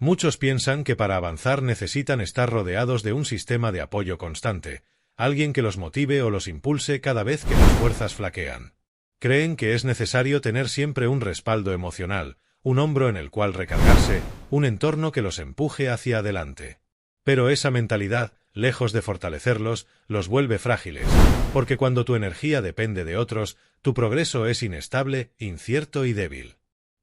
Muchos piensan que para avanzar necesitan estar rodeados de un sistema de apoyo constante, alguien que los motive o los impulse cada vez que las fuerzas flaquean. Creen que es necesario tener siempre un respaldo emocional, un hombro en el cual recargarse, un entorno que los empuje hacia adelante. Pero esa mentalidad, lejos de fortalecerlos, los vuelve frágiles, porque cuando tu energía depende de otros, tu progreso es inestable, incierto y débil.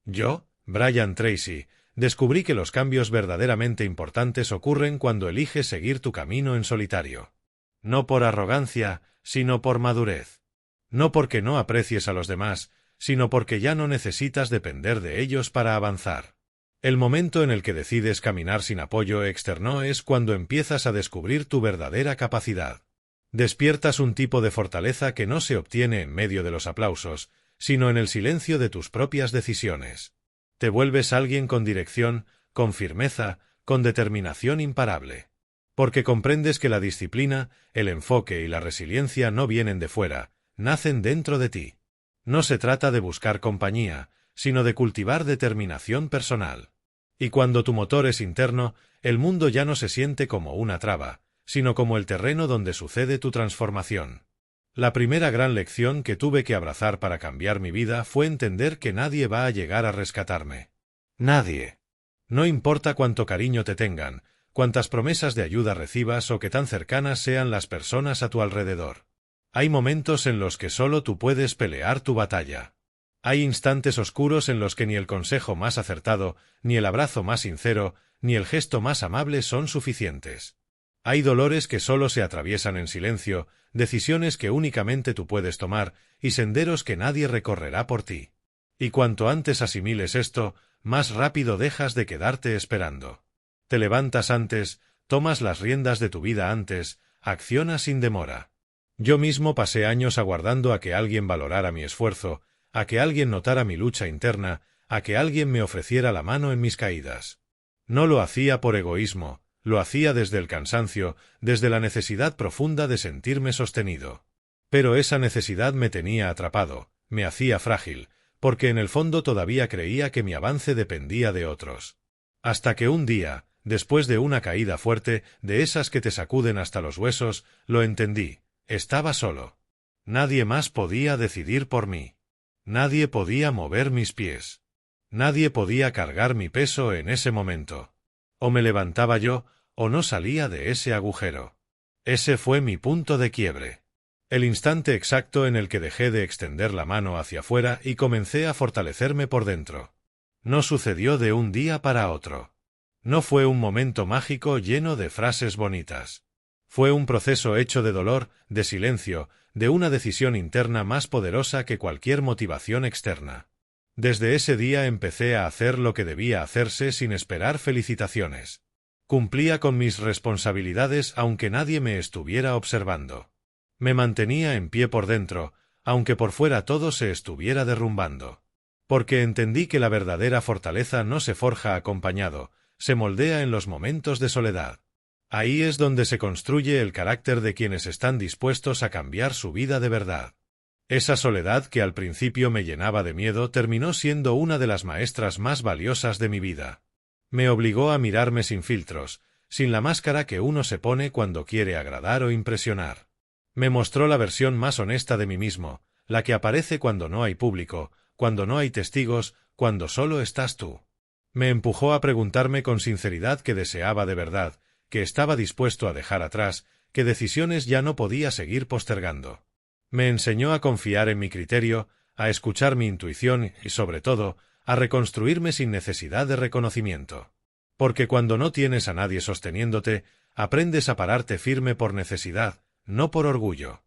Yo, Brian Tracy, descubrí que los cambios verdaderamente importantes ocurren cuando eliges seguir tu camino en solitario. No por arrogancia, sino por madurez. No porque no aprecies a los demás, sino porque ya no necesitas depender de ellos para avanzar. El momento en el que decides caminar sin apoyo externo es cuando empiezas a descubrir tu verdadera capacidad. Despiertas un tipo de fortaleza que no se obtiene en medio de los aplausos, sino en el silencio de tus propias decisiones. Te vuelves alguien con dirección, con firmeza, con determinación imparable. Porque comprendes que la disciplina, el enfoque y la resiliencia no vienen de fuera, nacen dentro de ti. No se trata de buscar compañía, sino de cultivar determinación personal. Y cuando tu motor es interno, el mundo ya no se siente como una traba, sino como el terreno donde sucede tu transformación. La primera gran lección que tuve que abrazar para cambiar mi vida fue entender que nadie va a llegar a rescatarme. Nadie. No importa cuánto cariño te tengan, cuántas promesas de ayuda recibas o qué tan cercanas sean las personas a tu alrededor. Hay momentos en los que solo tú puedes pelear tu batalla. Hay instantes oscuros en los que ni el consejo más acertado, ni el abrazo más sincero, ni el gesto más amable son suficientes. Hay dolores que solo se atraviesan en silencio, decisiones que únicamente tú puedes tomar, y senderos que nadie recorrerá por ti. Y cuanto antes asimiles esto, más rápido dejas de quedarte esperando. Te levantas antes, tomas las riendas de tu vida antes, accionas sin demora. Yo mismo pasé años aguardando a que alguien valorara mi esfuerzo, a que alguien notara mi lucha interna, a que alguien me ofreciera la mano en mis caídas. No lo hacía por egoísmo, lo hacía desde el cansancio, desde la necesidad profunda de sentirme sostenido. Pero esa necesidad me tenía atrapado, me hacía frágil, porque en el fondo todavía creía que mi avance dependía de otros. Hasta que un día, después de una caída fuerte, de esas que te sacuden hasta los huesos, lo entendí. Estaba solo. Nadie más podía decidir por mí. Nadie podía mover mis pies. Nadie podía cargar mi peso en ese momento. O me levantaba yo, o no salía de ese agujero. Ese fue mi punto de quiebre. El instante exacto en el que dejé de extender la mano hacia afuera y comencé a fortalecerme por dentro. No sucedió de un día para otro. No fue un momento mágico lleno de frases bonitas. Fue un proceso hecho de dolor, de silencio, de una decisión interna más poderosa que cualquier motivación externa. Desde ese día empecé a hacer lo que debía hacerse sin esperar felicitaciones. Cumplía con mis responsabilidades aunque nadie me estuviera observando. Me mantenía en pie por dentro, aunque por fuera todo se estuviera derrumbando. Porque entendí que la verdadera fortaleza no se forja acompañado, se moldea en los momentos de soledad. Ahí es donde se construye el carácter de quienes están dispuestos a cambiar su vida de verdad. Esa soledad que al principio me llenaba de miedo terminó siendo una de las maestras más valiosas de mi vida. Me obligó a mirarme sin filtros, sin la máscara que uno se pone cuando quiere agradar o impresionar. Me mostró la versión más honesta de mí mismo, la que aparece cuando no hay público, cuando no hay testigos, cuando solo estás tú. Me empujó a preguntarme con sinceridad qué deseaba de verdad, que estaba dispuesto a dejar atrás, qué decisiones ya no podía seguir postergando. Me enseñó a confiar en mi criterio, a escuchar mi intuición y, sobre todo, a reconstruirme sin necesidad de reconocimiento. Porque cuando no tienes a nadie sosteniéndote, aprendes a pararte firme por necesidad, no por orgullo.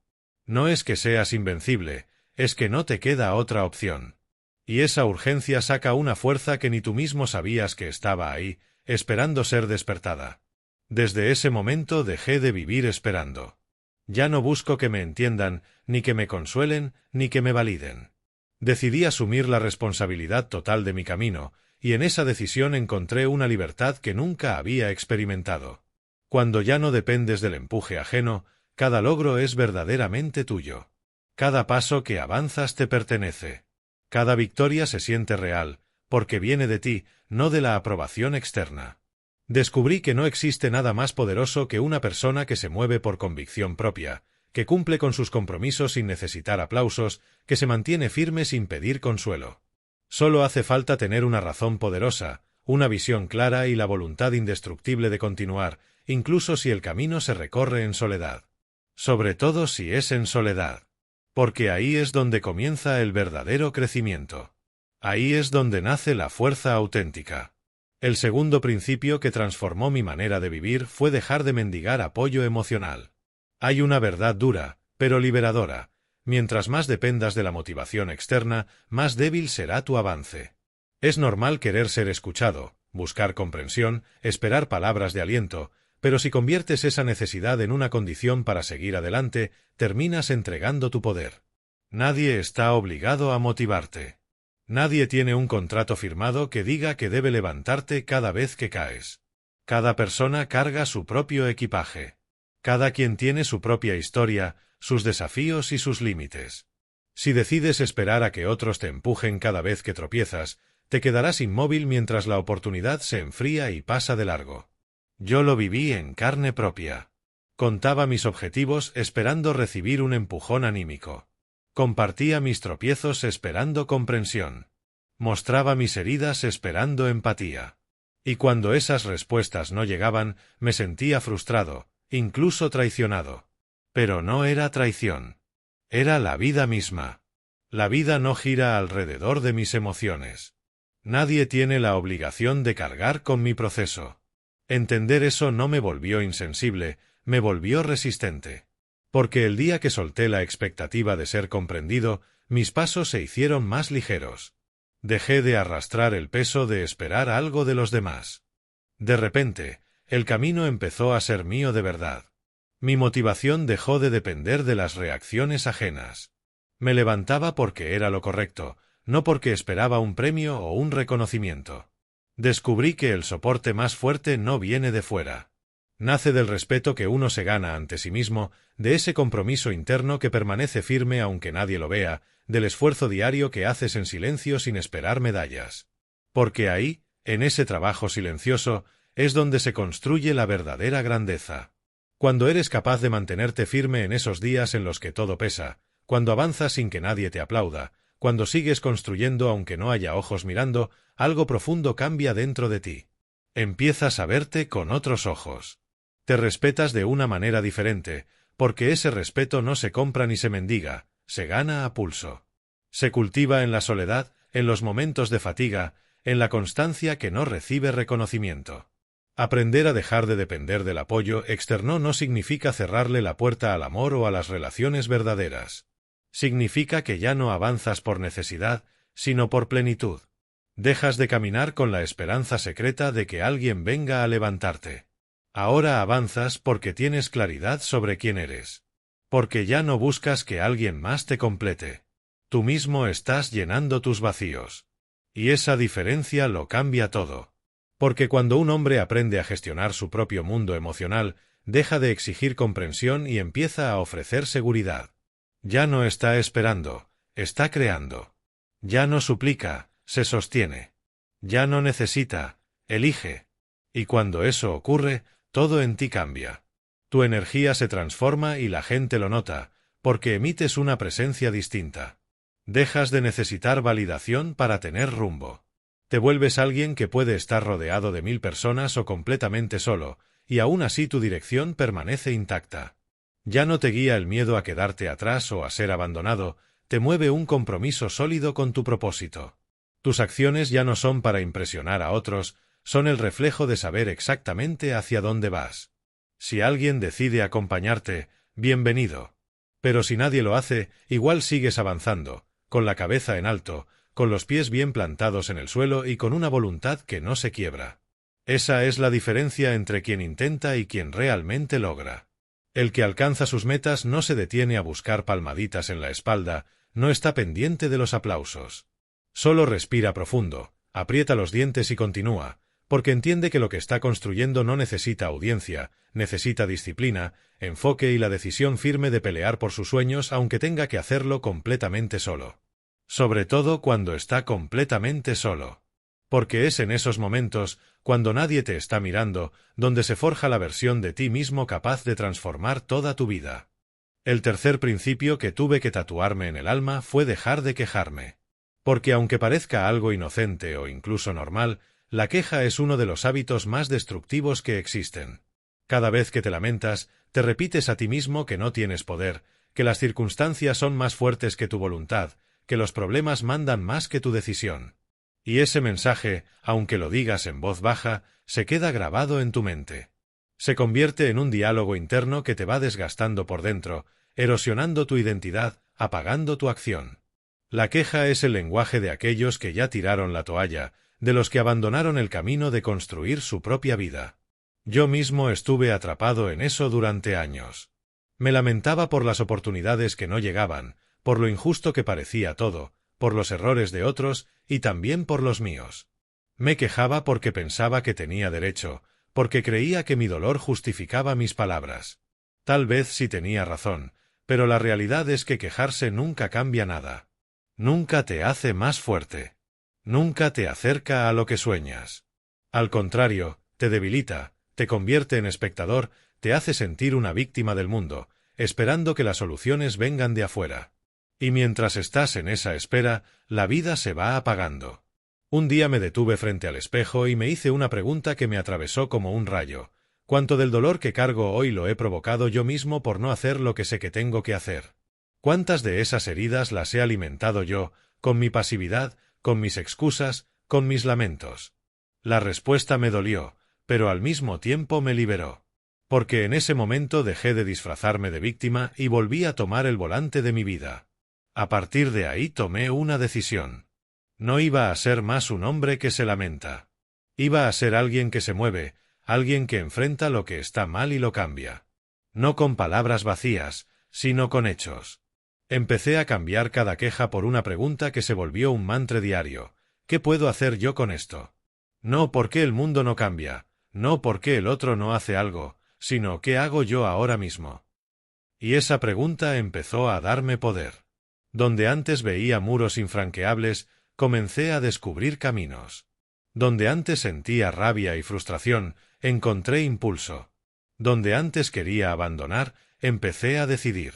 No es que seas invencible, es que no te queda otra opción. Y esa urgencia saca una fuerza que ni tú mismo sabías que estaba ahí, esperando ser despertada. Desde ese momento dejé de vivir esperando. Ya no busco que me entiendan, ni que me consuelen, ni que me validen. Decidí asumir la responsabilidad total de mi camino, y en esa decisión encontré una libertad que nunca había experimentado. Cuando ya no dependes del empuje ajeno, cada logro es verdaderamente tuyo. Cada paso que avanzas te pertenece. Cada victoria se siente real, porque viene de ti, no de la aprobación externa. Descubrí que no existe nada más poderoso que una persona que se mueve por convicción propia, que cumple con sus compromisos sin necesitar aplausos, que se mantiene firme sin pedir consuelo. Solo hace falta tener una razón poderosa, una visión clara y la voluntad indestructible de continuar, incluso si el camino se recorre en soledad. Sobre todo si es en soledad. Porque ahí es donde comienza el verdadero crecimiento. Ahí es donde nace la fuerza auténtica. El segundo principio que transformó mi manera de vivir fue dejar de mendigar apoyo emocional. Hay una verdad dura, pero liberadora. Mientras más dependas de la motivación externa, más débil será tu avance. Es normal querer ser escuchado, buscar comprensión, esperar palabras de aliento, pero si conviertes esa necesidad en una condición para seguir adelante, terminas entregando tu poder. Nadie está obligado a motivarte. Nadie tiene un contrato firmado que diga que debe levantarte cada vez que caes. Cada persona carga su propio equipaje. Cada quien tiene su propia historia, sus desafíos y sus límites. Si decides esperar a que otros te empujen cada vez que tropiezas, te quedarás inmóvil mientras la oportunidad se enfría y pasa de largo. Yo lo viví en carne propia. Contaba mis objetivos esperando recibir un empujón anímico. Compartía mis tropiezos esperando comprensión. Mostraba mis heridas esperando empatía. Y cuando esas respuestas no llegaban, me sentía frustrado, incluso traicionado. Pero no era traición. Era la vida misma. La vida no gira alrededor de mis emociones. Nadie tiene la obligación de cargar con mi proceso. Entender eso no me volvió insensible, me volvió resistente. Porque el día que solté la expectativa de ser comprendido, mis pasos se hicieron más ligeros. Dejé de arrastrar el peso de esperar algo de los demás. De repente, el camino empezó a ser mío de verdad. Mi motivación dejó de depender de las reacciones ajenas. Me levantaba porque era lo correcto, no porque esperaba un premio o un reconocimiento. Descubrí que el soporte más fuerte no viene de fuera. Nace del respeto que uno se gana ante sí mismo, de ese compromiso interno que permanece firme aunque nadie lo vea, del esfuerzo diario que haces en silencio sin esperar medallas. Porque ahí, en ese trabajo silencioso, es donde se construye la verdadera grandeza. Cuando eres capaz de mantenerte firme en esos días en los que todo pesa, cuando avanzas sin que nadie te aplauda, cuando sigues construyendo aunque no haya ojos mirando, algo profundo cambia dentro de ti. Empiezas a verte con otros ojos. Te respetas de una manera diferente, porque ese respeto no se compra ni se mendiga, se gana a pulso. Se cultiva en la soledad, en los momentos de fatiga, en la constancia que no recibe reconocimiento. Aprender a dejar de depender del apoyo externo no significa cerrarle la puerta al amor o a las relaciones verdaderas. Significa que ya no avanzas por necesidad, sino por plenitud. Dejas de caminar con la esperanza secreta de que alguien venga a levantarte. Ahora avanzas porque tienes claridad sobre quién eres. Porque ya no buscas que alguien más te complete. Tú mismo estás llenando tus vacíos. Y esa diferencia lo cambia todo. Porque cuando un hombre aprende a gestionar su propio mundo emocional, deja de exigir comprensión y empieza a ofrecer seguridad. Ya no está esperando, está creando. Ya no suplica, se sostiene. Ya no necesita, elige. Y cuando eso ocurre, todo en ti cambia. Tu energía se transforma y la gente lo nota, porque emites una presencia distinta. Dejas de necesitar validación para tener rumbo. Te vuelves alguien que puede estar rodeado de 1000 personas o completamente solo, y aún así tu dirección permanece intacta. Ya no te guía el miedo a quedarte atrás o a ser abandonado, te mueve un compromiso sólido con tu propósito. Tus acciones ya no son para impresionar a otros, son el reflejo de saber exactamente hacia dónde vas. Si alguien decide acompañarte, bienvenido. Pero si nadie lo hace, igual sigues avanzando, con la cabeza en alto, con los pies bien plantados en el suelo y con una voluntad que no se quiebra. Esa es la diferencia entre quien intenta y quien realmente logra. El que alcanza sus metas no se detiene a buscar palmaditas en la espalda, no está pendiente de los aplausos. Solo respira profundo, aprieta los dientes y continúa, porque entiende que lo que está construyendo no necesita audiencia, necesita disciplina, enfoque y la decisión firme de pelear por sus sueños aunque tenga que hacerlo completamente solo. Sobre todo cuando está completamente solo. Porque es en esos momentos, cuando nadie te está mirando, donde se forja la versión de ti mismo capaz de transformar toda tu vida. El tercer principio que tuve que tatuarme en el alma fue dejar de quejarme. Porque aunque parezca algo inocente o incluso normal, la queja es uno de los hábitos más destructivos que existen. Cada vez que te lamentas, te repites a ti mismo que no tienes poder, que las circunstancias son más fuertes que tu voluntad, que los problemas mandan más que tu decisión. Y ese mensaje, aunque lo digas en voz baja, se queda grabado en tu mente. Se convierte en un diálogo interno que te va desgastando por dentro, erosionando tu identidad, apagando tu acción. La queja es el lenguaje de aquellos que ya tiraron la toalla, de los que abandonaron el camino de construir su propia vida. Yo mismo estuve atrapado en eso durante años. Me lamentaba por las oportunidades que no llegaban, por lo injusto que parecía todo, por los errores de otros y también por los míos. Me quejaba porque pensaba que tenía derecho, porque creía que mi dolor justificaba mis palabras. Tal vez sí tenía razón, pero la realidad es que quejarse nunca cambia nada. Nunca te hace más fuerte. Nunca te acerca a lo que sueñas. Al contrario, te debilita, te convierte en espectador, te hace sentir una víctima del mundo, esperando que las soluciones vengan de afuera. Y mientras estás en esa espera, la vida se va apagando. Un día me detuve frente al espejo y me hice una pregunta que me atravesó como un rayo. ¿Cuánto del dolor que cargo hoy lo he provocado yo mismo por no hacer lo que sé que tengo que hacer? ¿Cuántas de esas heridas las he alimentado yo, con mi pasividad, con mis excusas, con mis lamentos? La respuesta me dolió, pero al mismo tiempo me liberó. Porque en ese momento dejé de disfrazarme de víctima y volví a tomar el volante de mi vida. A partir de ahí tomé una decisión. No iba a ser más un hombre que se lamenta. Iba a ser alguien que se mueve, alguien que enfrenta lo que está mal y lo cambia. No con palabras vacías, sino con hechos. Empecé a cambiar cada queja por una pregunta que se volvió un mantra diario. ¿Qué puedo hacer yo con esto? No por qué el mundo no cambia, no por qué el otro no hace algo, sino ¿qué hago yo ahora mismo? Y esa pregunta empezó a darme poder. Donde antes veía muros infranqueables, comencé a descubrir caminos. Donde antes sentía rabia y frustración, encontré impulso. Donde antes quería abandonar, empecé a decidir.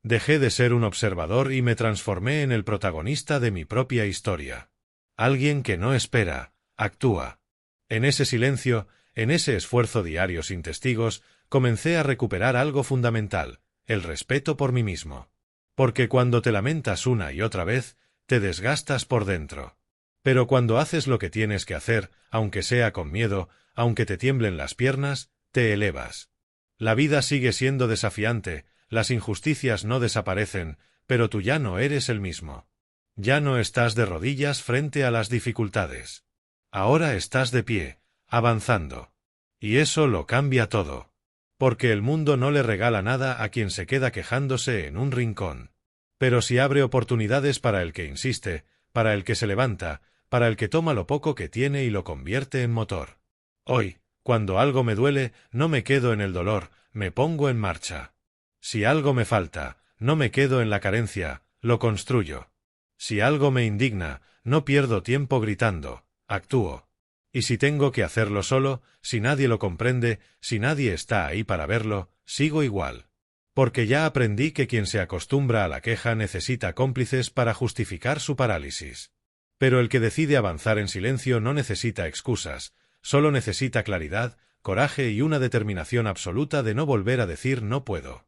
Dejé de ser un observador y me transformé en el protagonista de mi propia historia. Alguien que no espera, actúa. En ese silencio, en ese esfuerzo diario sin testigos, comencé a recuperar algo fundamental, el respeto por mí mismo. Porque cuando te lamentas una y otra vez, te desgastas por dentro. Pero cuando haces lo que tienes que hacer, aunque sea con miedo, aunque te tiemblen las piernas, te elevas. La vida sigue siendo desafiante, las injusticias no desaparecen, pero tú ya no eres el mismo. Ya no estás de rodillas frente a las dificultades. Ahora estás de pie, avanzando. Y eso lo cambia todo. Porque el mundo no le regala nada a quien se queda quejándose en un rincón. Pero sí abre oportunidades para el que insiste, para el que se levanta, para el que toma lo poco que tiene y lo convierte en motor. Hoy, cuando algo me duele, no me quedo en el dolor, me pongo en marcha. Si algo me falta, no me quedo en la carencia, lo construyo. Si algo me indigna, no pierdo tiempo gritando, actúo. Y si tengo que hacerlo solo, si nadie lo comprende, si nadie está ahí para verlo, sigo igual. Porque ya aprendí que quien se acostumbra a la queja necesita cómplices para justificar su parálisis. Pero el que decide avanzar en silencio no necesita excusas, solo necesita claridad, coraje y una determinación absoluta de no volver a decir no puedo.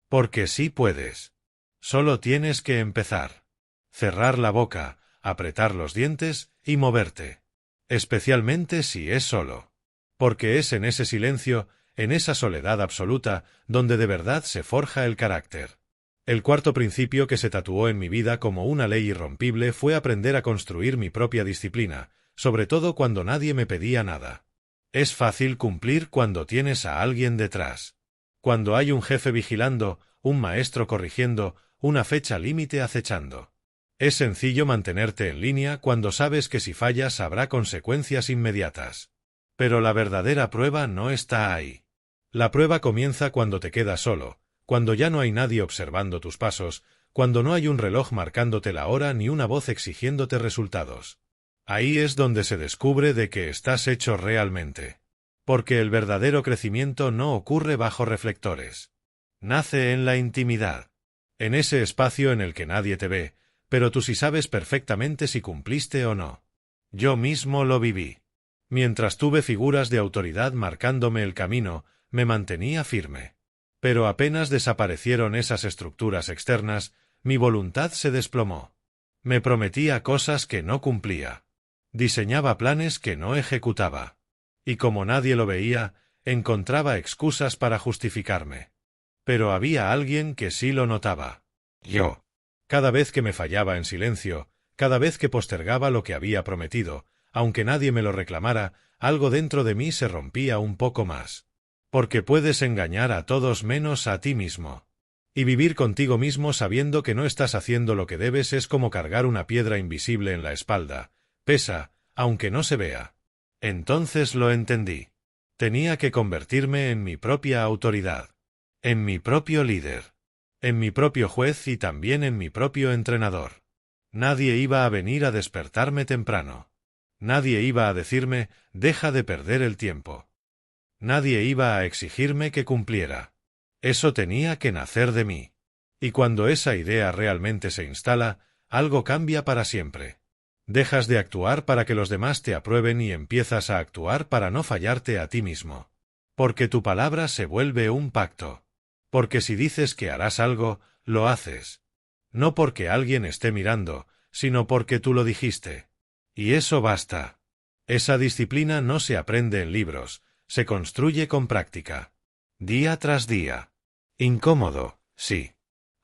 Porque sí puedes. Solo tienes que empezar. Cerrar la boca, apretar los dientes y moverte. Especialmente si es solo. Porque es en ese silencio, en esa soledad absoluta, donde de verdad se forja el carácter. El cuarto principio que se tatuó en mi vida como una ley irrompible fue aprender a construir mi propia disciplina, sobre todo cuando nadie me pedía nada. Es fácil cumplir cuando tienes a alguien detrás. Cuando hay un jefe vigilando, un maestro corrigiendo, una fecha límite acechando. Es sencillo mantenerte en línea cuando sabes que si fallas habrá consecuencias inmediatas. Pero la verdadera prueba no está ahí. La prueba comienza cuando te quedas solo, cuando ya no hay nadie observando tus pasos, cuando no hay un reloj marcándote la hora ni una voz exigiéndote resultados. Ahí es donde se descubre de qué estás hecho realmente. Porque el verdadero crecimiento no ocurre bajo reflectores. Nace en la intimidad. En ese espacio en el que nadie te ve, pero tú sí sabes perfectamente si cumpliste o no. Yo mismo lo viví. Mientras tuve figuras de autoridad marcándome el camino, me mantenía firme. Pero apenas desaparecieron esas estructuras externas, mi voluntad se desplomó. Me prometía cosas que no cumplía. Diseñaba planes que no ejecutaba. Y como nadie lo veía, encontraba excusas para justificarme. Pero había alguien que sí lo notaba. Yo. Cada vez que me fallaba en silencio, cada vez que postergaba lo que había prometido, aunque nadie me lo reclamara, algo dentro de mí se rompía un poco más. Porque puedes engañar a todos menos a ti mismo. Y vivir contigo mismo sabiendo que no estás haciendo lo que debes es como cargar una piedra invisible en la espalda. Pesa, aunque no se vea. Entonces lo entendí. Tenía que convertirme en mi propia autoridad. En mi propio líder. En mi propio juez y también en mi propio entrenador. Nadie iba a venir a despertarme temprano. Nadie iba a decirme, deja de perder el tiempo. Nadie iba a exigirme que cumpliera. Eso tenía que nacer de mí. Y cuando esa idea realmente se instala, algo cambia para siempre. Dejas de actuar para que los demás te aprueben y empiezas a actuar para no fallarte a ti mismo. Porque tu palabra se vuelve un pacto. Porque si dices que harás algo, lo haces. No porque alguien esté mirando, sino porque tú lo dijiste. Y eso basta. Esa disciplina no se aprende en libros, se construye con práctica. Día tras día. Incómodo, sí.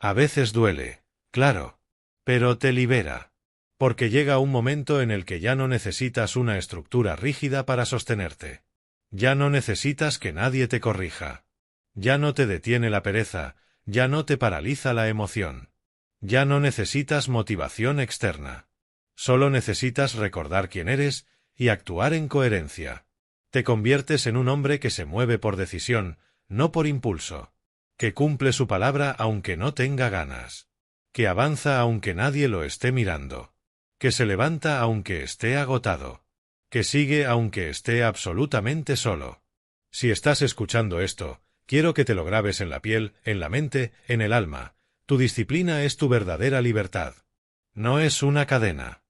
A veces duele, claro. Pero te libera. Porque llega un momento en el que ya no necesitas una estructura rígida para sostenerte. Ya no necesitas que nadie te corrija. Ya no te detiene la pereza, ya no te paraliza la emoción. Ya no necesitas motivación externa. Solo necesitas recordar quién eres y actuar en coherencia. Te conviertes en un hombre que se mueve por decisión, no por impulso. Que cumple su palabra aunque no tenga ganas. Que avanza aunque nadie lo esté mirando. Que se levanta aunque esté agotado. Que sigue aunque esté absolutamente solo. Si estás escuchando esto, quiero que te lo grabes en la piel, en la mente, en el alma. Tu disciplina es tu verdadera libertad. No es una cadena.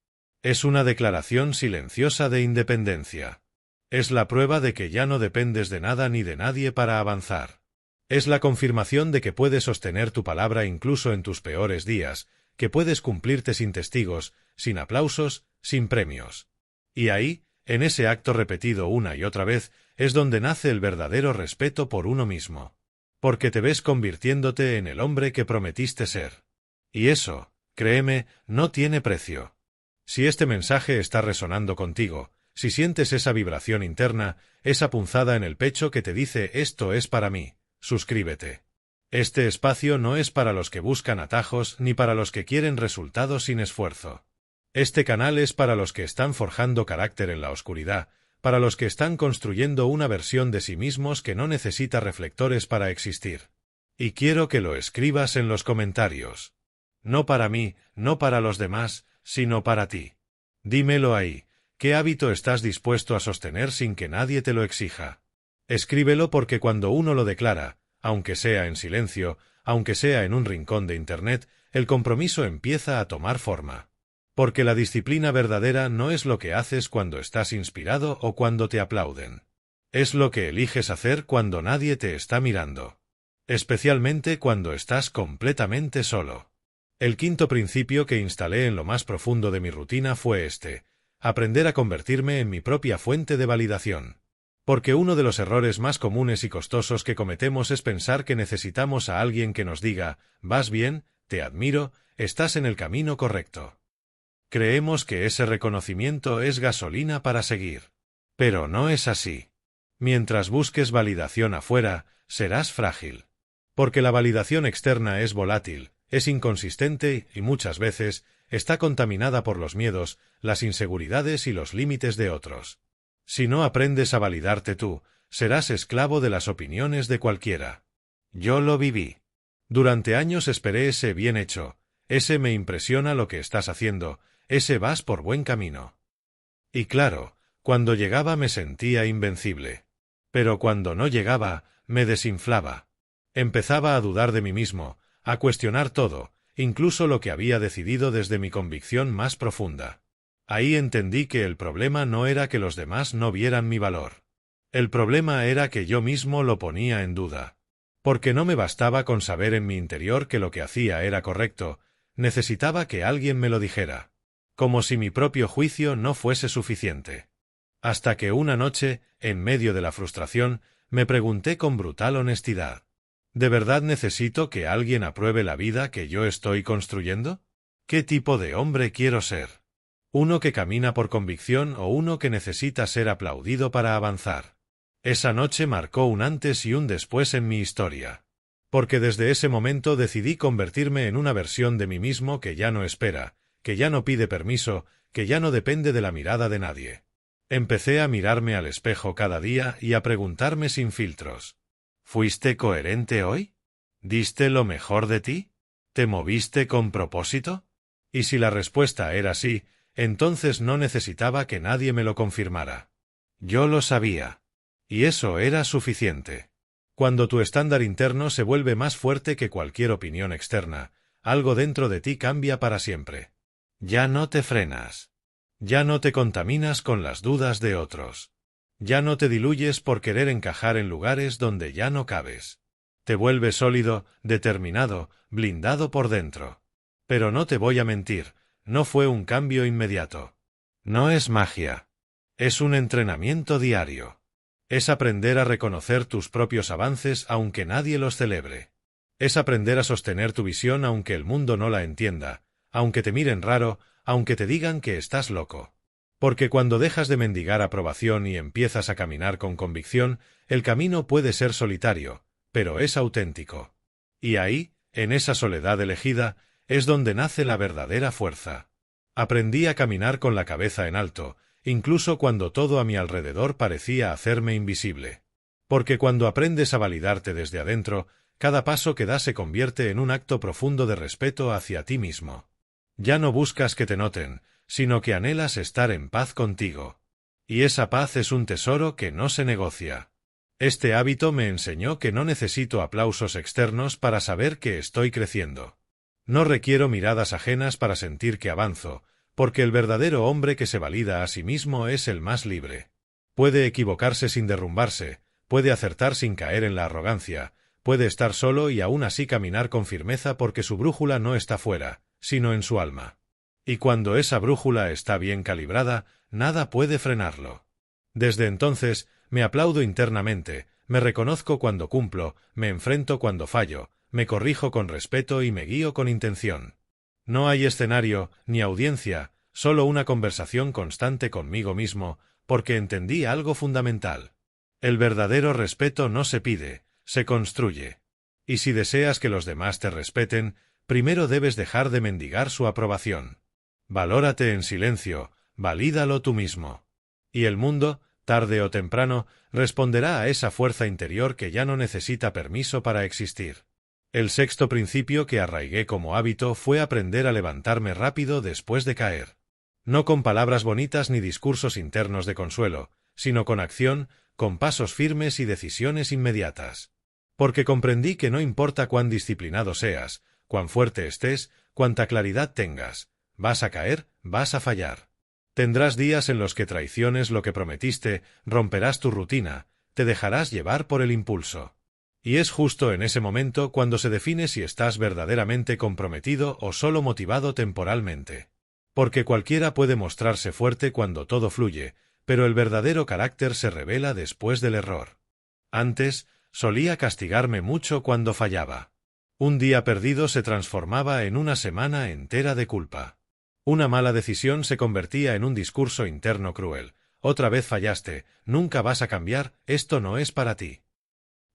Es una declaración silenciosa de independencia. Es la prueba de que ya no dependes de nada ni de nadie para avanzar. Es la confirmación de que puedes sostener tu palabra incluso en tus peores días, que puedes cumplirte sin testigos, sin aplausos, sin premios. Y ahí, en ese acto repetido una y otra vez, es donde nace el verdadero respeto por uno mismo. Porque te ves convirtiéndote en el hombre que prometiste ser. Y eso, créeme, no tiene precio. Si este mensaje está resonando contigo, si sientes esa vibración interna, esa punzada en el pecho que te dice esto es para mí, suscríbete. Este espacio no es para los que buscan atajos ni para los que quieren resultados sin esfuerzo. Este canal es para los que están forjando carácter en la oscuridad, para los que están construyendo una versión de sí mismos que no necesita reflectores para existir. Y quiero que lo escribas en los comentarios. No para mí, no para los demás, sino para ti. Dímelo ahí, ¿qué hábito estás dispuesto a sostener sin que nadie te lo exija? Escríbelo porque cuando uno lo declara, aunque sea en silencio, aunque sea en un rincón de Internet, el compromiso empieza a tomar forma. Porque la disciplina verdadera no es lo que haces cuando estás inspirado o cuando te aplauden. Es lo que eliges hacer cuando nadie te está mirando. Especialmente cuando estás completamente solo. El quinto principio que instalé en lo más profundo de mi rutina fue este: aprender a convertirme en mi propia fuente de validación. Porque uno de los errores más comunes y costosos que cometemos es pensar que necesitamos a alguien que nos diga, vas bien, te admiro, estás en el camino correcto. Creemos que ese reconocimiento es gasolina para seguir. Pero no es así. Mientras busques validación afuera, serás frágil. Porque la validación externa es volátil, es inconsistente y muchas veces está contaminada por los miedos, las inseguridades y los límites de otros. Si no aprendes a validarte tú, serás esclavo de las opiniones de cualquiera. Yo lo viví. Durante años esperé ese bien hecho, ese me impresiona lo que estás haciendo, ese vas por buen camino. Y claro, cuando llegaba me sentía invencible. Pero cuando no llegaba, me desinflaba. Empezaba a dudar de mí mismo, a cuestionar todo, incluso lo que había decidido desde mi convicción más profunda. Ahí entendí que el problema no era que los demás no vieran mi valor. El problema era que yo mismo lo ponía en duda. Porque no me bastaba con saber en mi interior que lo que hacía era correcto, necesitaba que alguien me lo dijera. Como si mi propio juicio no fuese suficiente. Hasta que una noche, en medio de la frustración, me pregunté con brutal honestidad: ¿de verdad necesito que alguien apruebe la vida que yo estoy construyendo? ¿Qué tipo de hombre quiero ser? ¿Uno que camina por convicción o uno que necesita ser aplaudido para avanzar? Esa noche marcó un antes y un después en mi historia. Porque desde ese momento decidí convertirme en una versión de mí mismo que ya no espera, que ya no pide permiso, que ya no depende de la mirada de nadie. Empecé a mirarme al espejo cada día y a preguntarme sin filtros: ¿fuiste coherente hoy? ¿Diste lo mejor de ti? ¿Te moviste con propósito? Y si la respuesta era sí, entonces no necesitaba que nadie me lo confirmara. Yo lo sabía. Y eso era suficiente. Cuando tu estándar interno se vuelve más fuerte que cualquier opinión externa, algo dentro de ti cambia para siempre. Ya no te frenas. Ya no te contaminas con las dudas de otros. Ya no te diluyes por querer encajar en lugares donde ya no cabes. Te vuelves sólido, determinado, blindado por dentro. Pero no te voy a mentir, no fue un cambio inmediato. No es magia. Es un entrenamiento diario. Es aprender a reconocer tus propios avances aunque nadie los celebre. Es aprender a sostener tu visión aunque el mundo no la entienda, aunque te miren raro, aunque te digan que estás loco. Porque cuando dejas de mendigar aprobación y empiezas a caminar con convicción, el camino puede ser solitario, pero es auténtico. Y ahí, en esa soledad elegida, es donde nace la verdadera fuerza. Aprendí a caminar con la cabeza en alto, incluso cuando todo a mi alrededor parecía hacerme invisible. Porque cuando aprendes a validarte desde adentro, cada paso que das se convierte en un acto profundo de respeto hacia ti mismo. Ya no buscas que te noten, sino que anhelas estar en paz contigo. Y esa paz es un tesoro que no se negocia. Este hábito me enseñó que no necesito aplausos externos para saber que estoy creciendo. No requiero miradas ajenas para sentir que avanzo, porque el verdadero hombre que se valida a sí mismo es el más libre. Puede equivocarse sin derrumbarse, puede acertar sin caer en la arrogancia, puede estar solo y aún así caminar con firmeza porque su brújula no está fuera, sino en su alma. Y cuando esa brújula está bien calibrada, nada puede frenarlo. Desde entonces, me aplaudo internamente, me reconozco cuando cumplo, me enfrento cuando fallo, me corrijo con respeto y me guío con intención. No hay escenario, ni audiencia, solo una conversación constante conmigo mismo, porque entendí algo fundamental. El verdadero respeto no se pide, se construye. Y si deseas que los demás te respeten, primero debes dejar de mendigar su aprobación. Valórate en silencio, valídalo tú mismo. Y el mundo, tarde o temprano, responderá a esa fuerza interior que ya no necesita permiso para existir. El sexto principio que arraigué como hábito fue aprender a levantarme rápido después de caer. No con palabras bonitas ni discursos internos de consuelo, sino con acción, con pasos firmes y decisiones inmediatas. Porque comprendí que no importa cuán disciplinado seas, cuán fuerte estés, cuánta claridad tengas, vas a caer, vas a fallar. Tendrás días en los que traiciones lo que prometiste, romperás tu rutina, te dejarás llevar por el impulso. Y es justo en ese momento cuando se define si estás verdaderamente comprometido o solo motivado temporalmente. Porque cualquiera puede mostrarse fuerte cuando todo fluye, pero el verdadero carácter se revela después del error. Antes, solía castigarme mucho cuando fallaba. Un día perdido se transformaba en una semana entera de culpa. Una mala decisión se convertía en un discurso interno cruel. Otra vez fallaste, nunca vas a cambiar, esto no es para ti.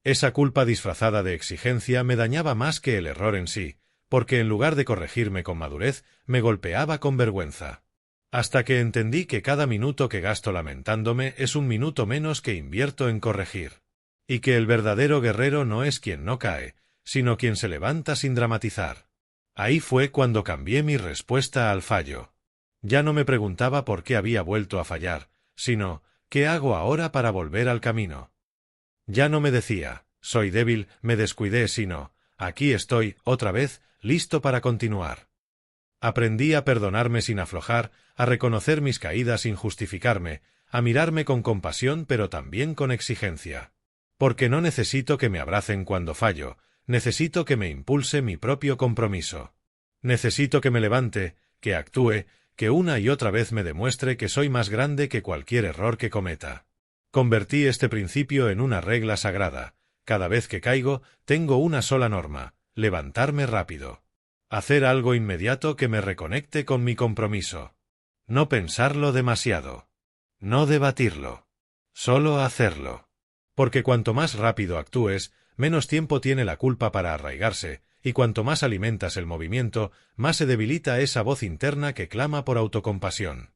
Esa culpa disfrazada de exigencia me dañaba más que el error en sí, porque en lugar de corregirme con madurez, me golpeaba con vergüenza. Hasta que entendí que cada minuto que gasto lamentándome es un minuto menos que invierto en corregir. Y que el verdadero guerrero no es quien no cae, sino quien se levanta sin dramatizar. Ahí fue cuando cambié mi respuesta al fallo. Ya no me preguntaba por qué había vuelto a fallar, sino, ¿qué hago ahora para volver al camino? Ya no me decía, soy débil, me descuidé, sino, aquí estoy, otra vez, listo para continuar. Aprendí a perdonarme sin aflojar, a reconocer mis caídas sin justificarme, a mirarme con compasión pero también con exigencia. Porque no necesito que me abracen cuando fallo, necesito que me impulse mi propio compromiso. Necesito que me levante, que actúe, que una y otra vez me demuestre que soy más grande que cualquier error que cometa. Convertí este principio en una regla sagrada. Cada vez que caigo, tengo una sola norma: levantarme rápido. Hacer algo inmediato que me reconecte con mi compromiso. No pensarlo demasiado. No debatirlo. Solo hacerlo. Porque cuanto más rápido actúes, menos tiempo tiene la culpa para arraigarse, y cuanto más alimentas el movimiento, más se debilita esa voz interna que clama por autocompasión.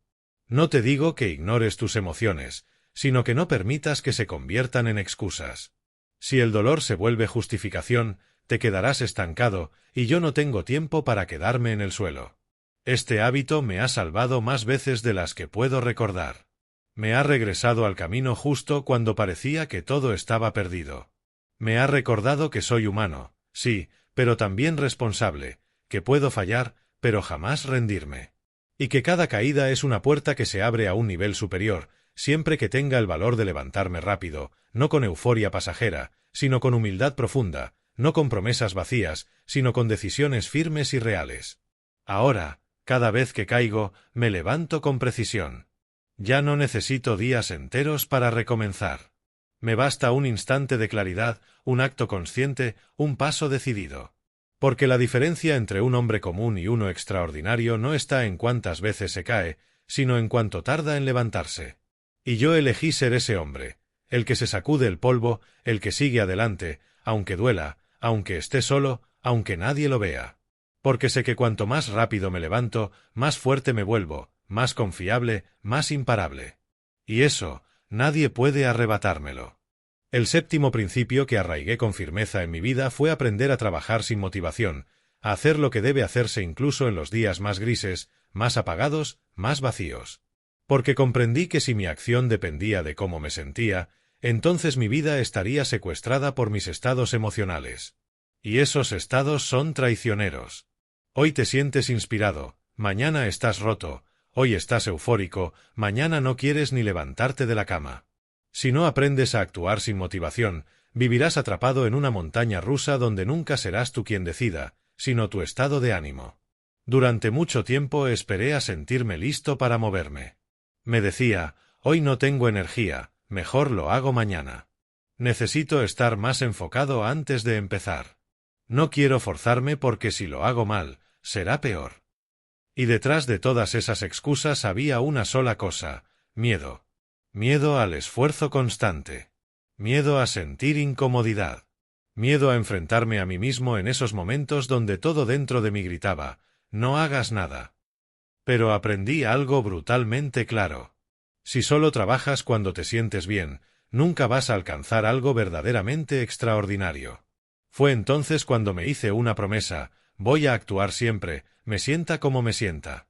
No te digo que ignores tus emociones, sino que no permitas que se conviertan en excusas. Si el dolor se vuelve justificación, te quedarás estancado, y yo no tengo tiempo para quedarme en el suelo. Este hábito me ha salvado más veces de las que puedo recordar. Me ha regresado al camino justo cuando parecía que todo estaba perdido. Me ha recordado que soy humano, sí, pero también responsable, que puedo fallar, pero jamás rendirme. Y que cada caída es una puerta que se abre a un nivel superior, siempre que tenga el valor de levantarme rápido, no con euforia pasajera, sino con humildad profunda, no con promesas vacías, sino con decisiones firmes y reales. Ahora, cada vez que caigo, me levanto con precisión. Ya no necesito días enteros para recomenzar. Me basta un instante de claridad, un acto consciente, un paso decidido. Porque la diferencia entre un hombre común y uno extraordinario no está en cuántas veces se cae, sino en cuánto tarda en levantarse. Y yo elegí ser ese hombre, el que se sacude el polvo, el que sigue adelante, aunque duela, aunque esté solo, aunque nadie lo vea. Porque sé que cuanto más rápido me levanto, más fuerte me vuelvo, más confiable, más imparable. Y eso, nadie puede arrebatármelo. El séptimo principio que arraigué con firmeza en mi vida fue aprender a trabajar sin motivación, a hacer lo que debe hacerse incluso en los días más grises, más apagados, más vacíos. Porque comprendí que si mi acción dependía de cómo me sentía, entonces mi vida estaría secuestrada por mis estados emocionales. Y esos estados son traicioneros. Hoy te sientes inspirado, mañana estás roto, hoy estás eufórico, mañana no quieres ni levantarte de la cama. Si no aprendes a actuar sin motivación, vivirás atrapado en una montaña rusa donde nunca serás tú quien decida, sino tu estado de ánimo. Durante mucho tiempo esperé a sentirme listo para moverme. Me decía, hoy no tengo energía, mejor lo hago mañana. Necesito estar más enfocado antes de empezar. No quiero forzarme porque si lo hago mal, será peor. Y detrás de todas esas excusas había una sola cosa: miedo. Miedo al esfuerzo constante. Miedo a sentir incomodidad. Miedo a enfrentarme a mí mismo en esos momentos donde todo dentro de mí gritaba, no hagas nada. Pero aprendí algo brutalmente claro. Si solo trabajas cuando te sientes bien, nunca vas a alcanzar algo verdaderamente extraordinario. Fue entonces cuando me hice una promesa: voy a actuar siempre, me sienta como me sienta.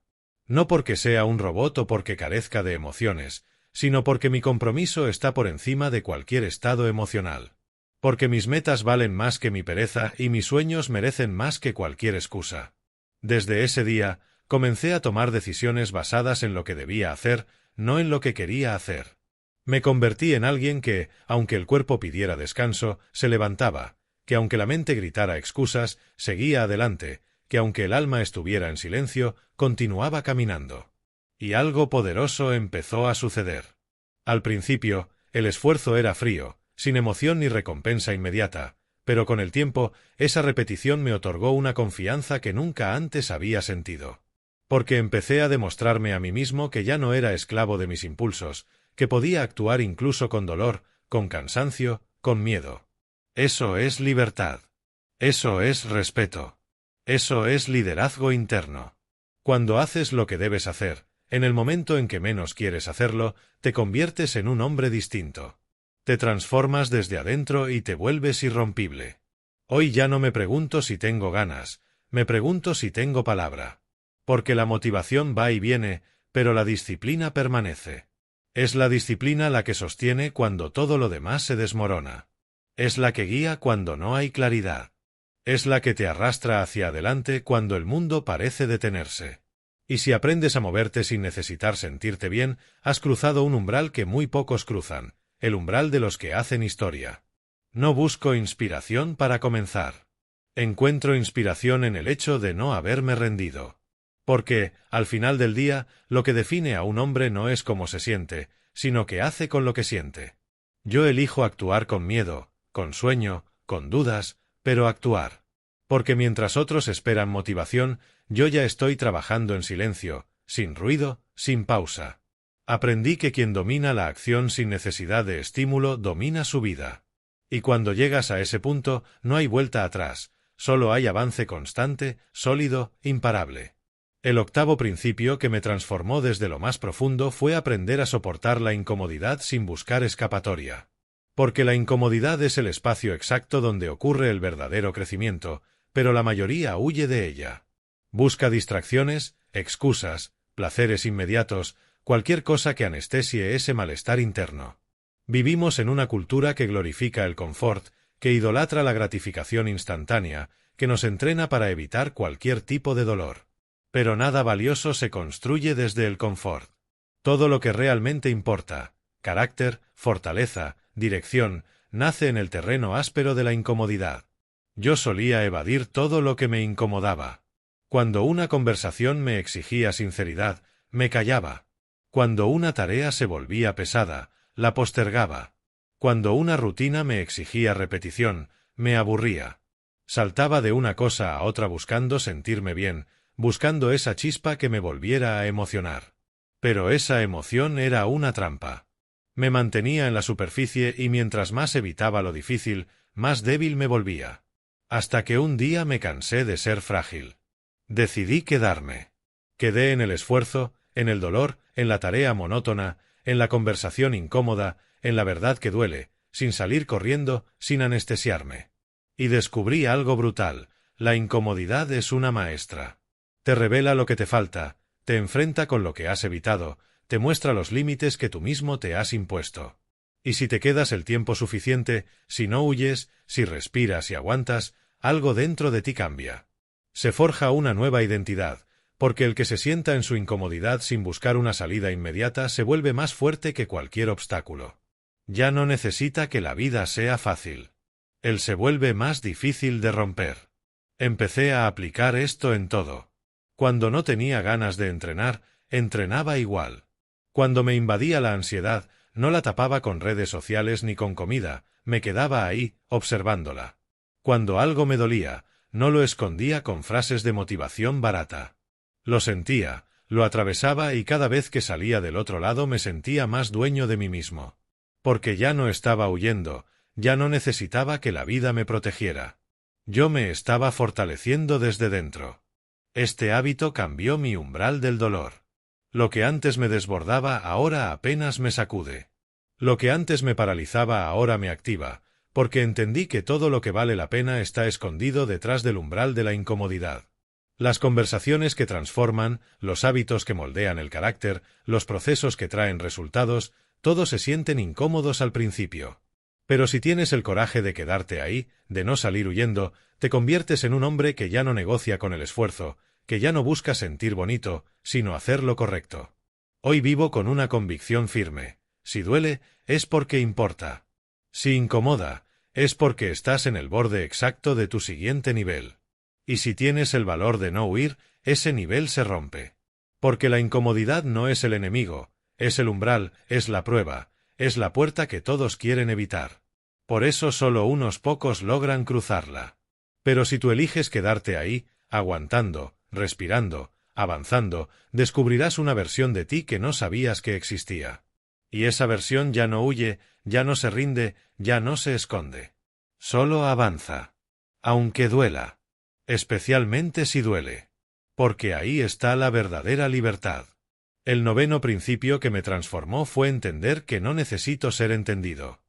No porque sea un robot o porque carezca de emociones, sino porque mi compromiso está por encima de cualquier estado emocional. Porque mis metas valen más que mi pereza y mis sueños merecen más que cualquier excusa. Desde ese día, comencé a tomar decisiones basadas en lo que debía hacer, no en lo que quería hacer. Me convertí en alguien que, aunque el cuerpo pidiera descanso, se levantaba, que aunque la mente gritara excusas, seguía adelante, que aunque el alma estuviera en silencio, continuaba caminando. Y algo poderoso empezó a suceder. Al principio, el esfuerzo era frío, sin emoción ni recompensa inmediata, pero con el tiempo, esa repetición me otorgó una confianza que nunca antes había sentido. Porque empecé a demostrarme a mí mismo que ya no era esclavo de mis impulsos, que podía actuar incluso con dolor, con cansancio, con miedo. Eso es libertad. Eso es respeto. Eso es liderazgo interno. Cuando haces lo que debes hacer, en el momento en que menos quieres hacerlo, te conviertes en un hombre distinto. Te transformas desde adentro y te vuelves irrompible. Hoy ya no me pregunto si tengo ganas, me pregunto si tengo palabra. Porque la motivación va y viene, pero la disciplina permanece. Es la disciplina la que sostiene cuando todo lo demás se desmorona. Es la que guía cuando no hay claridad. Es la que te arrastra hacia adelante cuando el mundo parece detenerse. Y si aprendes a moverte sin necesitar sentirte bien, has cruzado un umbral que muy pocos cruzan, el umbral de los que hacen historia. No busco inspiración para comenzar. Encuentro inspiración en el hecho de no haberme rendido. Porque, al final del día, lo que define a un hombre no es cómo se siente, sino qué hace con lo que siente. Yo elijo actuar con miedo, con sueño, con dudas, pero actuar. Porque mientras otros esperan motivación, yo ya estoy trabajando en silencio, sin ruido, sin pausa. Aprendí que quien domina la acción sin necesidad de estímulo domina su vida. Y cuando llegas a ese punto, no hay vuelta atrás, solo hay avance constante, sólido, imparable. El octavo principio que me transformó desde lo más profundo fue aprender a soportar la incomodidad sin buscar escapatoria. Porque la incomodidad es el espacio exacto donde ocurre el verdadero crecimiento, pero la mayoría huye de ella. Busca distracciones, excusas, placeres inmediatos, cualquier cosa que anestesie ese malestar interno. Vivimos en una cultura que glorifica el confort, que idolatra la gratificación instantánea, que nos entrena para evitar cualquier tipo de dolor. Pero nada valioso se construye desde el confort. Todo lo que realmente importa, carácter, fortaleza, dirección, nace en el terreno áspero de la incomodidad. Yo solía evadir todo lo que me incomodaba. Cuando una conversación me exigía sinceridad, me callaba. Cuando una tarea se volvía pesada, la postergaba. Cuando una rutina me exigía repetición, me aburría. Saltaba de una cosa a otra buscando sentirme bien, buscando esa chispa que me volviera a emocionar. Pero esa emoción era una trampa. Me mantenía en la superficie y mientras más evitaba lo difícil, más débil me volvía. Hasta que un día me cansé de ser frágil. Decidí quedarme. Quedé en el esfuerzo, en el dolor, en la tarea monótona, en la conversación incómoda, en la verdad que duele, sin salir corriendo, sin anestesiarme. Y descubrí algo brutal: la incomodidad es una maestra. Te revela lo que te falta, te enfrenta con lo que has evitado, te muestra los límites que tú mismo te has impuesto. Y si te quedas el tiempo suficiente, si no huyes, si respiras y aguantas, algo dentro de ti cambia. Se forja una nueva identidad, porque el que se sienta en su incomodidad sin buscar una salida inmediata se vuelve más fuerte que cualquier obstáculo. Ya no necesita que la vida sea fácil. Él se vuelve más difícil de romper. Empecé a aplicar esto en todo. Cuando no tenía ganas de entrenar, entrenaba igual. Cuando me invadía la ansiedad, no la tapaba con redes sociales ni con comida, me quedaba ahí, observándola. Cuando algo me dolía, no lo escondía con frases de motivación barata. Lo sentía, lo atravesaba y cada vez que salía del otro lado me sentía más dueño de mí mismo. Porque ya no estaba huyendo, ya no necesitaba que la vida me protegiera. Yo me estaba fortaleciendo desde dentro. Este hábito cambió mi umbral del dolor. Lo que antes me desbordaba ahora apenas me sacude. Lo que antes me paralizaba ahora me activa, porque entendí que todo lo que vale la pena está escondido detrás del umbral de la incomodidad. Las conversaciones que transforman, los hábitos que moldean el carácter, los procesos que traen resultados, todos se sienten incómodos al principio. Pero si tienes el coraje de quedarte ahí, de no salir huyendo, te conviertes en un hombre que ya no negocia con el esfuerzo, que ya no busca sentir bonito, sino hacer lo correcto. Hoy vivo con una convicción firme: si duele, es porque importa. Si incomoda, es porque estás en el borde exacto de tu siguiente nivel. Y si tienes el valor de no huir, ese nivel se rompe. Porque la incomodidad no es el enemigo, es el umbral, es la prueba, es la puerta que todos quieren evitar. Por eso solo unos pocos logran cruzarla. Pero si tú eliges quedarte ahí, aguantando, respirando, avanzando, descubrirás una versión de ti que no sabías que existía. Y esa versión ya no huye, ya no se rinde, ya no se esconde. Solo avanza. Aunque duela. Especialmente si duele. Porque ahí está la verdadera libertad. El noveno principio que me transformó fue entender que no necesito ser entendido.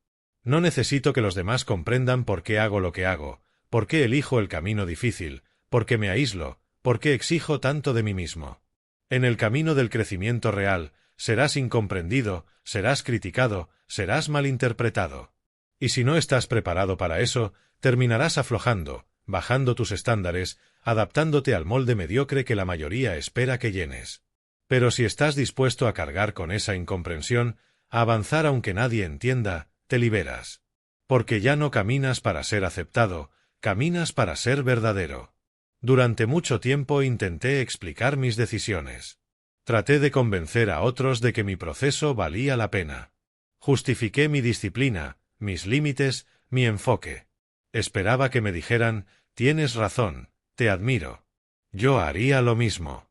No necesito que los demás comprendan por qué hago lo que hago, por qué elijo el camino difícil, por qué me aíslo, ¿Por qué exijo tanto de mí mismo? En el camino del crecimiento real, serás incomprendido, serás criticado, serás malinterpretado. Y si no estás preparado para eso, terminarás aflojando, bajando tus estándares, adaptándote al molde mediocre que la mayoría espera que llenes. Pero si estás dispuesto a cargar con esa incomprensión, a avanzar aunque nadie entienda, te liberas. Porque ya no caminas para ser aceptado, caminas para ser verdadero. Durante mucho tiempo intenté explicar mis decisiones. Traté de convencer a otros de que mi proceso valía la pena. Justifiqué mi disciplina, mis límites, mi enfoque. Esperaba que me dijeran, tienes razón, te admiro. Yo haría lo mismo.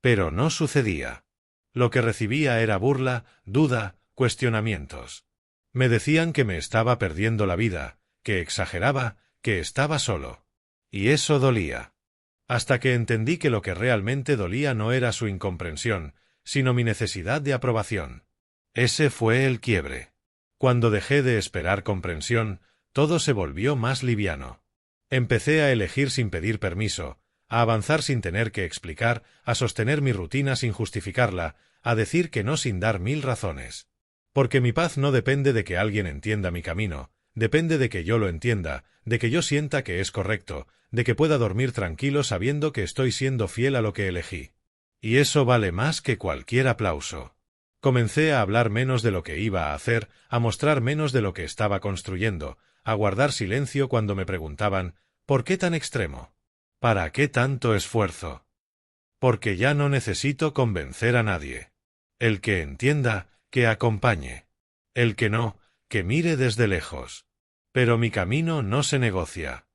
Pero no sucedía. Lo que recibía era burla, duda, cuestionamientos. Me decían que me estaba perdiendo la vida, que exageraba, que estaba solo. Y eso dolía. Hasta que entendí que lo que realmente dolía no era su incomprensión, sino mi necesidad de aprobación. Ese fue el quiebre. Cuando dejé de esperar comprensión, todo se volvió más liviano. Empecé a elegir sin pedir permiso, a avanzar sin tener que explicar, a sostener mi rutina sin justificarla, a decir que no sin dar 1000 razones. Porque mi paz no depende de que alguien entienda mi camino, depende de que yo lo entienda, de que yo sienta que es correcto, de que pueda dormir tranquilo sabiendo que estoy siendo fiel a lo que elegí. Y eso vale más que cualquier aplauso. Comencé a hablar menos de lo que iba a hacer, a mostrar menos de lo que estaba construyendo, a guardar silencio cuando me preguntaban, ¿por qué tan extremo? ¿Para qué tanto esfuerzo? Porque ya no necesito convencer a nadie. El que entienda, que acompañe. El que no, que mire desde lejos. Pero mi camino no se negocia.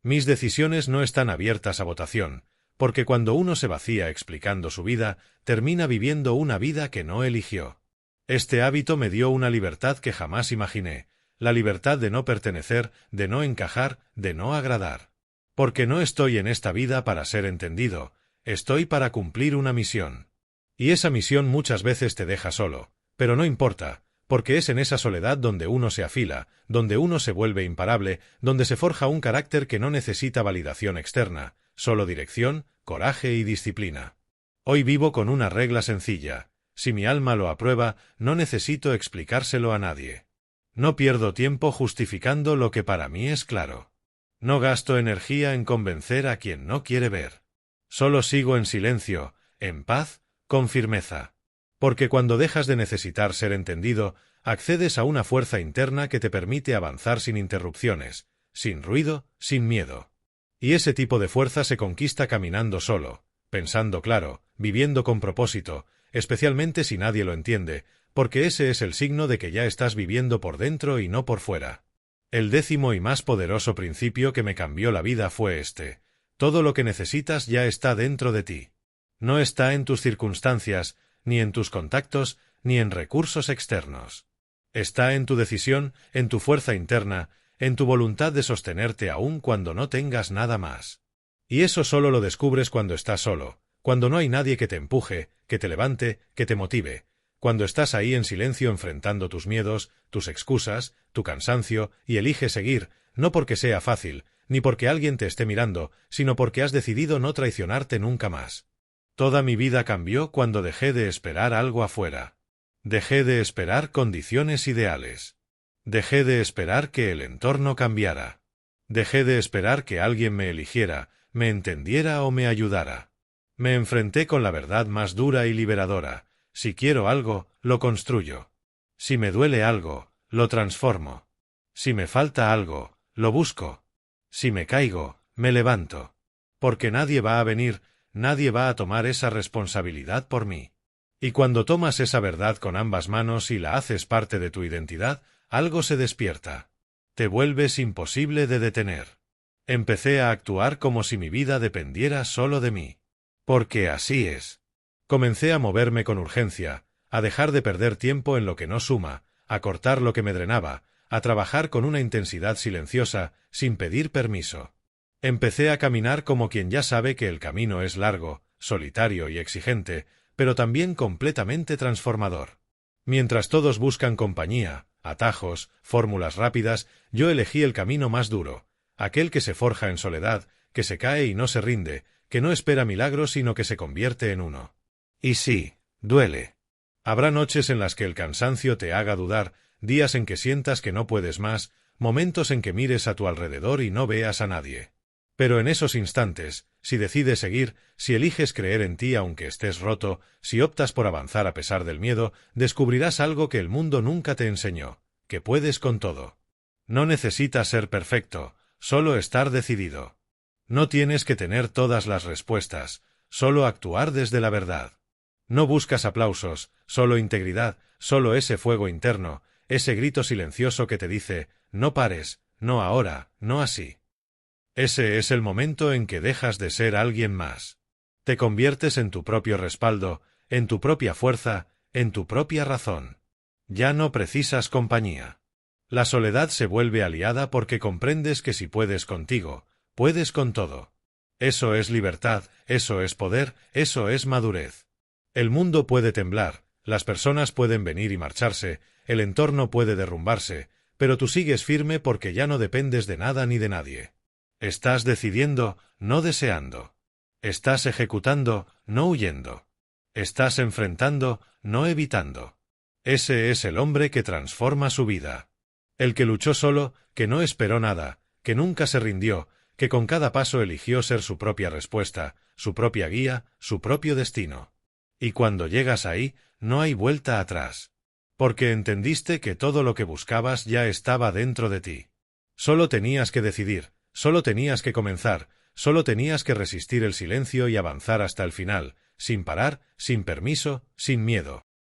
Mis decisiones no están abiertas a votación, porque cuando uno se vacía explicando su vida, termina viviendo una vida que no eligió. Este hábito me dio una libertad que jamás imaginé, la libertad de no pertenecer, de no encajar, de no agradar. Porque no estoy en esta vida para ser entendido, estoy para cumplir una misión. Y esa misión muchas veces te deja solo, pero no importa, porque es en esa soledad donde uno se afila, donde uno se vuelve imparable, donde se forja un carácter que no necesita validación externa, solo dirección, coraje y disciplina. Hoy vivo con una regla sencilla: si mi alma lo aprueba, no necesito explicárselo a nadie. No pierdo tiempo justificando lo que para mí es claro. No gasto energía en convencer a quien no quiere ver. Solo sigo en silencio, en paz, con firmeza. Porque cuando dejas de necesitar ser entendido, accedes a una fuerza interna que te permite avanzar sin interrupciones, sin ruido, sin miedo. Y ese tipo de fuerza se conquista caminando solo, pensando claro, viviendo con propósito, especialmente si nadie lo entiende, porque ese es el signo de que ya estás viviendo por dentro y no por fuera. El 10º y más poderoso principio que me cambió la vida fue este: todo lo que necesitas ya está dentro de ti. No está en tus circunstancias, ni en tus contactos, ni en recursos externos. Está en tu decisión, en tu fuerza interna, en tu voluntad de sostenerte aún cuando no tengas nada más. Y eso solo lo descubres cuando estás solo, cuando no hay nadie que te empuje, que te levante, que te motive, cuando estás ahí en silencio enfrentando tus miedos, tus excusas, tu cansancio, y eliges seguir, no porque sea fácil, ni porque alguien te esté mirando, sino porque has decidido no traicionarte nunca más. Toda mi vida cambió cuando dejé de esperar algo afuera. Dejé de esperar condiciones ideales. Dejé de esperar que el entorno cambiara. Dejé de esperar que alguien me eligiera, me entendiera o me ayudara. Me enfrenté con la verdad más dura y liberadora: si quiero algo, lo construyo. Si me duele algo, lo transformo. Si me falta algo, lo busco. Si me caigo, me levanto. Porque nadie va a venir, nadie va a tomar esa responsabilidad por mí. Y cuando tomas esa verdad con ambas manos y la haces parte de tu identidad, algo se despierta. Te vuelves imposible de detener. Empecé a actuar como si mi vida dependiera solo de mí. Porque así es. Comencé a moverme con urgencia, a dejar de perder tiempo en lo que no suma, a cortar lo que me drenaba, a trabajar con una intensidad silenciosa, sin pedir permiso. Empecé a caminar como quien ya sabe que el camino es largo, solitario y exigente, pero también completamente transformador. Mientras todos buscan compañía, atajos, fórmulas rápidas, yo elegí el camino más duro, aquel que se forja en soledad, que se cae y no se rinde, que no espera milagros sino que se convierte en uno. Y sí, duele. Habrá noches en las que el cansancio te haga dudar, días en que sientas que no puedes más, momentos en que mires a tu alrededor y no veas a nadie. Pero en esos instantes, si decides seguir, si eliges creer en ti aunque estés roto, si optas por avanzar a pesar del miedo, descubrirás algo que el mundo nunca te enseñó, que puedes con todo. No necesitas ser perfecto, solo estar decidido. No tienes que tener todas las respuestas, solo actuar desde la verdad. No buscas aplausos, solo integridad, solo ese fuego interno, ese grito silencioso que te dice, no pares, no ahora, no así. Ese es el momento en que dejas de ser alguien más. Te conviertes en tu propio respaldo, en tu propia fuerza, en tu propia razón. Ya no precisas compañía. La soledad se vuelve aliada porque comprendes que si puedes contigo, puedes con todo. Eso es libertad, eso es poder, eso es madurez. El mundo puede temblar, las personas pueden venir y marcharse, el entorno puede derrumbarse, pero tú sigues firme porque ya no dependes de nada ni de nadie. Estás decidiendo, no deseando. Estás ejecutando, no huyendo. Estás enfrentando, no evitando. Ese es el hombre que transforma su vida. El que luchó solo, que no esperó nada, que nunca se rindió, que con cada paso eligió ser su propia respuesta, su propia guía, su propio destino. Y cuando llegas ahí, no hay vuelta atrás. Porque entendiste que todo lo que buscabas ya estaba dentro de ti. Solo tenías que decidir, solo tenías que comenzar, solo tenías que resistir el silencio y avanzar hasta el final, sin parar, sin permiso, sin miedo.